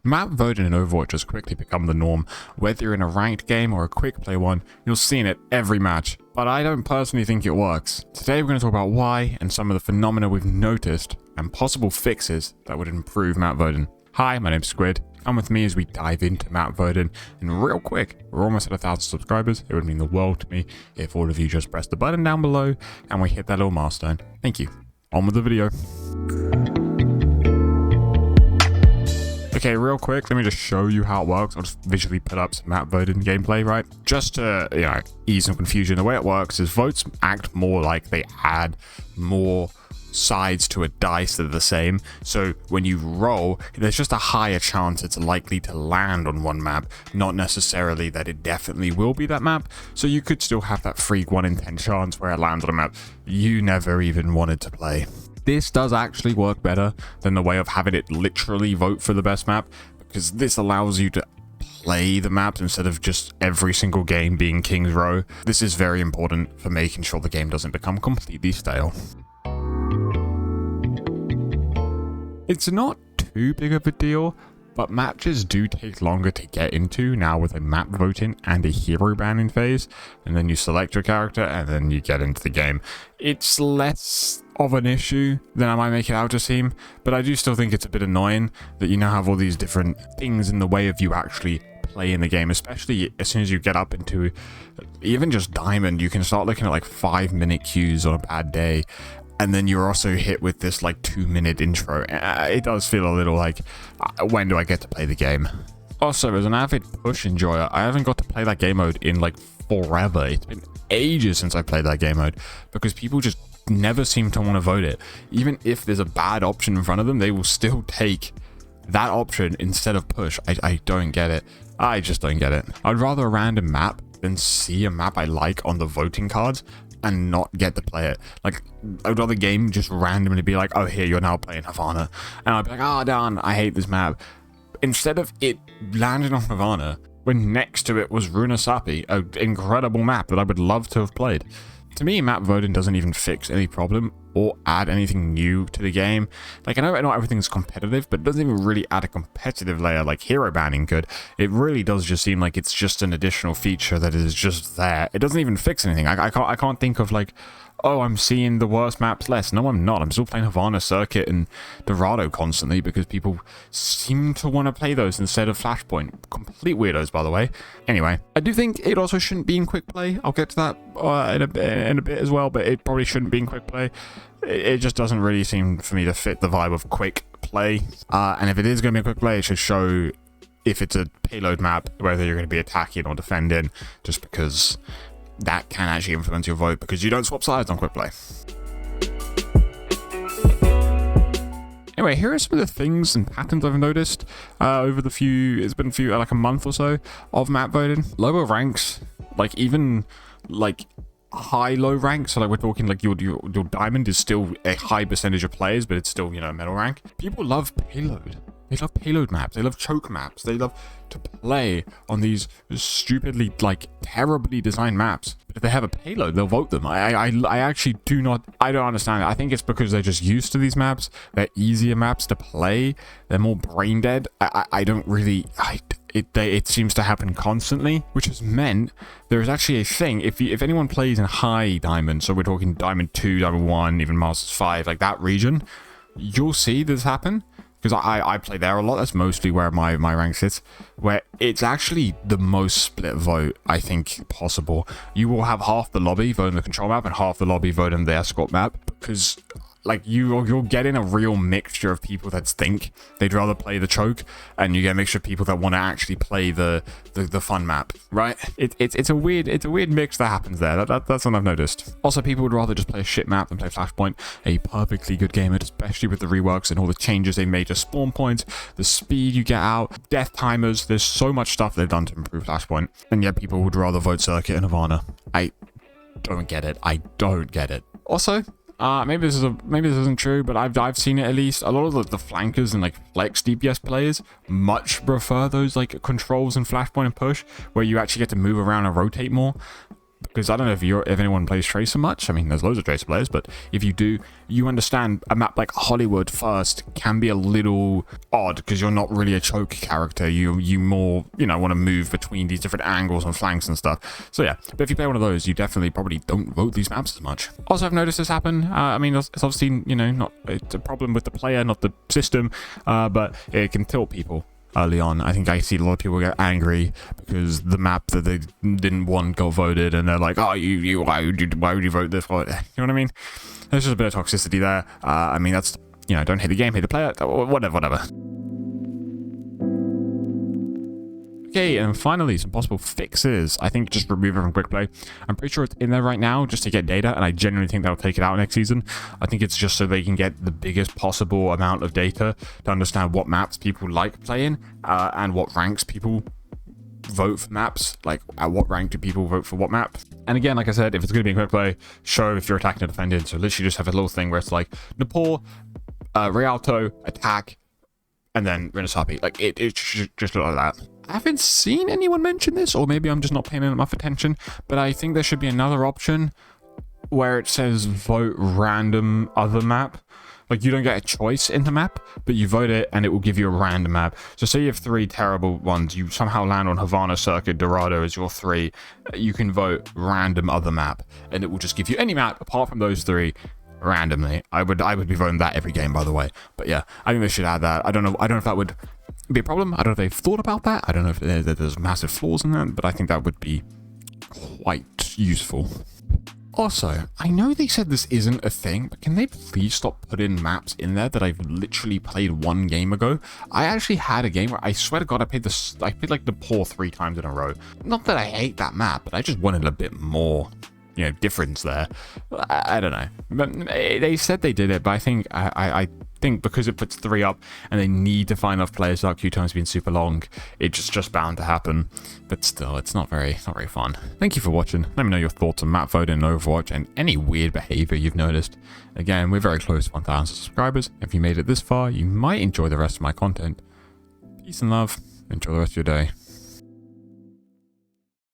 Map voting in Overwatch has quickly become the norm. Whether you're in a ranked game or a quick play one, you'll see it every match. But I don't personally think it works. Today we're going to talk about why and some of the phenomena we've noticed and possible fixes that would improve map voting. Hi, my name's Squid. Come with me as we dive into map voting. And real quick, we're almost at 1,000 subscribers. It would mean the world to me if all of you just press the button down below and we hit that little milestone. Thank you. On with the video. Okay, real quick, let me just show you how it works. I'll just visually put up some map voting gameplay, right? Just to, ease some confusion. The way it works is votes act more like they add more sides to a dice that are the same. So when you roll, there's just a higher chance it's likely to land on one map, not necessarily that it definitely will be that map. So you could still have that freak 1 in 10 chance where it lands on a map you never even wanted to play. This does actually work better than the way of having it literally vote for the best map, because this allows you to play the maps instead of just every single game being King's Row. This is very important for making sure the game doesn't become completely stale. It's not too big of a deal, but matches do take longer to get into now with a map voting and a hero banning phase, and then you select your character and then you get into the game. It's less of an issue than I might make it out to seem, but I do still think it's a bit annoying that you now have all these different things in the way of you actually playing the game, especially as soon as you get up into even just Diamond. You can start looking at like 5-minute queues on a bad day, and then you're also hit with this like 2-minute intro. It does feel a little like, when do I get to play the game? Also, as an avid push enjoyer, I haven't got to play that game mode in like forever. It's been ages since I played that game mode because people just never seem to want to vote it. Even if there's a bad option in front of them, they will still take that option instead of push. I don't get it. I just don't get it. I'd rather a random map than see a map I like on the voting cards and not get to play it. Like, I'd rather the game just randomly be like, oh, here, you're now playing Havana. And I'd be like, oh, darn, I hate this map. Instead of it landing on Havana, when next to it was Runasapi, an incredible map that I would love to have played. To me, map voting doesn't even fix any problem or add anything new to the game. Like, I know not everything's competitive, but it doesn't even really add a competitive layer like hero banning could. It really does just seem like it's just an additional feature that is just there. It doesn't even fix anything. I can't think of like, oh, I'm seeing the worst maps less. No, I'm not. I'm still playing Havana Circuit and Dorado constantly because people seem to want to play those instead of Flashpoint. Complete weirdos, by the way. Anyway, I do think it also shouldn't be in quick play. I'll get to that in a bit as well, but it probably shouldn't be in quick play. It just doesn't really seem for me to fit the vibe of quick play. And if it is going to be a quick play, it should show if it's a payload map, whether you're going to be attacking or defending, just because that can actually influence your vote because you don't swap sides on quick play. Anyway, here are some of the things and patterns I've noticed over it's been like a month or so of map voting. Lower ranks, like even like high-low ranks, so like we're talking like your diamond is still a high percentage of players, but it's still, metal rank. People love payload. They love payload maps. They love choke maps. They love to play on these stupidly, like, terribly designed maps. But if they have a payload, they'll vote them. I actually don't understand it. I think it's because they're just used to these maps. They're easier maps to play. They're more brain dead. It seems to happen constantly, which has meant there is actually a thing. If anyone plays in high diamond, so we're talking diamond 2, diamond 1, even Masters 5, like that region, you'll see this happen. Because I play there a lot. That's mostly where my rank sits, where it's actually the most split vote I think possible. You will have half the lobby voting the control map and half the lobby voting the escort map, because like you're getting a real mixture of people that think they'd rather play the choke, and you get a mixture of people that want to actually play the fun map, right? It's a weird mix that happens there. That's what I've noticed. Also, people would rather just play a shit map than play Flashpoint, a perfectly good game, especially with the reworks and all the changes they made to spawn points, the speed you get out, death timers. There's so much stuff they've done to improve Flashpoint, and yet people would rather vote Circuit and Havana. I don't get it. Also, maybe this isn't true, but I've seen it at least. A lot of the flankers and like flex DPS players much prefer those like controls and Flashpoint and push, where you actually get to move around and rotate more. because I don't know if anyone plays Tracer much. I mean, there's loads of Tracer players, but if you do, you understand a map like Hollywood first can be a little odd because you're not really a choke character. You more, you know, want to move between these different angles and flanks and stuff. So yeah, but if you play one of those, you definitely probably don't vote these maps as much. Also, I've noticed this happen. I mean, it's obviously, you know, it's a problem with the player, not the system, but it can tilt people early on. I think I see a lot of people get angry because the map that they didn't want got voted, and they're like, "Oh, why would you vote this for it?" You know what I mean? There's just a bit of toxicity there. I mean, that's, you know, don't hate the game, hate the player, whatever. Okay, and finally, some possible fixes. I think just remove it from quick play. I'm pretty sure it's in there right now just to get data, and I genuinely think that'll take it out next season. I think it's just so they can get the biggest possible amount of data to understand what maps people like playing, and what ranks people vote for maps. Like, at what rank do people vote for what map? And again, like I said, if it's going to be in quick play, show if you're attacking or defending. So literally just have a little thing where it's like Nepal, Rialto, attack, and then Renasapi. Like, it should just look like that. I haven't seen anyone mention this, or maybe I'm just not paying enough attention, but I think there should be another option where it says vote random other map. Like, you don't get a choice in the map, but you vote it and it will give you a random map. So say you have 3 terrible ones, you somehow land on Havana Circuit, Dorado as your 3, you can vote random other map, and it will just give you any map apart from those 3 randomly. I would be voting that every game, by the way. But yeah, I think they should add that. I don't know if that would be a problem. I don't know if they've thought about that. I don't know if there's massive flaws in that, but I think that would be quite useful. Also, I know they said this isn't a thing, but can they please stop putting maps in there that I've literally played 1 game ago? I actually had a game where I swear to God I played like Nepal 3 times in a row. Not that I hate that map, but I just wanted a bit more, you know, difference there. I don't know. But they said they did it, but I think I think because it puts 3 up and they need to find enough players without queue times being super long, it's just bound to happen. But still, it's not very fun. Thank you for watching. Let me know your thoughts on map voting in Overwatch and any weird behavior you've noticed. Again, we're very close to 1,000 subscribers. If you made it this far, you might enjoy the rest of my content. Peace and love. Enjoy the rest of your day.